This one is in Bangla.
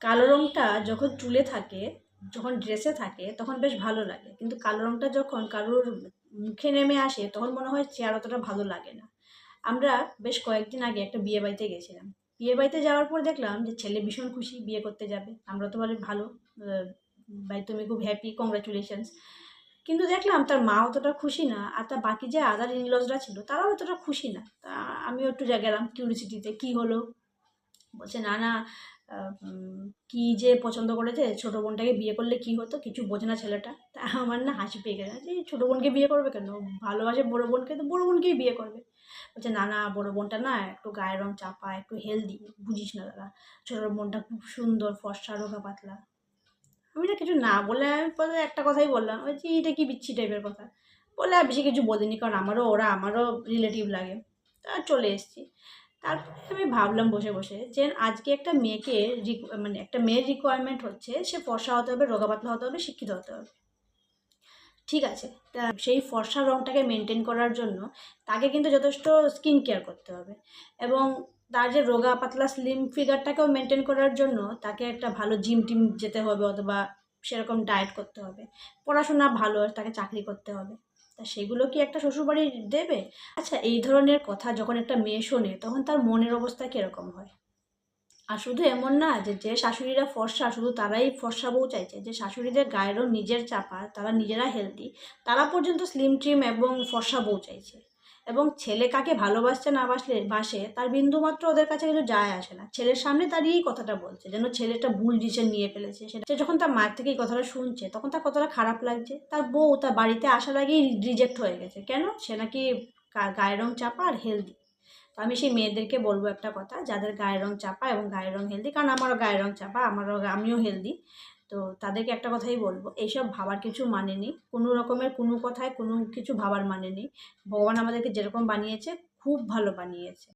কালো রঙটা যখন চুলে থাকে, যখন ড্রেসে থাকে তখন বেশ ভালো লাগে, কিন্তু কালো রঙটা যখন কারোর মুখে নেমে আসে তখন মনে হয় চেয়ার অতটা ভালো লাগে না। আমরা বেশ কয়েকদিন আগে একটা বিয়ে বাড়িতে গেছিলাম। বিয়ে বাড়িতে যাওয়ার পর দেখলাম যে ছেলে ভীষণ খুশি, বিয়ে করতে যাবে। আমরা তো বলি ভালো, ভাই তুমি খুব হ্যাপি, কংগ্রাচুলেশনস। কিন্তু দেখলাম তার মা অতটা খুশি না, আর তার বাকি যে আদার ইনলজরা ছিল তারাও অতটা খুশি না। তা আমিও একটু গেলাম কিউরিসিটিতে, কি হলো। বলছে না না, কি যে পছন্দ করেছে, ছোট বোনটাকে বিয়ে করলে কি হতো, কিছু বোঝে না ছেলেটা। তা আমার না হাসি পেয়ে গেছে যে ছোট বোনকে বিয়ে করবে কেন, ভালোবাসে বড় বোনকে, তো বড় বোনকেই বিয়ে করবে। বলছে না না, বড় বোনটা না একটু গায়ের রং চাপা, একটু হেলদি, বুঝিস না দাদা, ছোট বোনটা খুব সুন্দর, ফর্সা, রোগা পাতলা। আমি না কিছু না বলে আমি পরে একটা কথাই বললাম, ওই যে এটা কি বিচ্ছি টাইপের কথা বলে, আর বেশি কিছু বলিনি, কারণ আমারও রিলেটিভ লাগে। তা চলে এসেছি। তারপরে আমি ভাবলাম বসে বসে যে আজকে একটা মেয়েকে মানে একটা মেয়ের রিকোয়ারমেন্ট হচ্ছে সে ফর্সা হতে হবে, রোগা পাতলা হতে হবে, শিক্ষিত হতে হবে। ঠিক আছে, তা সেই ফর্সা রংটাকে মেনটেন করার জন্য তাকে কিন্তু যথেষ্ট স্কিন কেয়ার করতে হবে, এবং তার যে রোগা পাতলা স্লিম ফিগারটাকেও মেনটেন করার জন্য তাকে একটা ভালো জিম টিম যেতে হবে, অথবা সেরকম ডায়েট করতে হবে। পড়াশোনা ভালো, তাকে চাকরি করতে হবে। তা সেগুলো কি একটা শ্বশুরবাড়ি দেবে? আচ্ছা, এই ধরনের কথা যখন একটা মেয়ে শোনে তখন তার মনের অবস্থা কীরকম হয়। আর শুধু এমন না যে যে শাশুড়িরা ফর্সা শুধু তারাই ফর্সা বউ চাইছে, যে শাশুড়িদের গায়েরও নিজের চাপা, তারা নিজেরা হেলদি, তারা পর্যন্ত স্লিম ট্রিম এবং ফর্সা বউ চাইছে। এবং ছেলে কাকে ভালোবাসছে না বাসে তার বিন্দুমাত্র ওদের কাছে কিছু যায় আসে না, ছেলের সামনে দাঁড়িয়ে এই কথাটা বলছে যেন ছেলেটা ভুল ডিসিশন নিয়ে ফেলেছে। সেটা সে যখন তার মায়ের থেকে এই কথাটা শুনছে তখন তার কতটা খারাপ লাগছে। তার বউ তার বাড়িতে আসার আগেই রিজেক্ট হয়ে গেছে, কেন? সে নাকি গায়ের রং চাপা আর হেলদি। তো আমি সেই মেয়েদেরকে বলবো একটা কথা, যাদের গায়ের রং চাপা এবং গায়ের রং হেলদি, কারণ আমারও গায়ের রং চাপা, আমিও হেলদি। তো তাদেরকে একটা কথাই বলবো, এইসব ভাবার কিছু মানে নেই, কোনো রকমের কোনো কথায় কোনো কিছু ভাবার মানে নেই। ভগবান আমাদেরকে যেরকম বানিয়েছে খুব ভালো বানিয়েছে।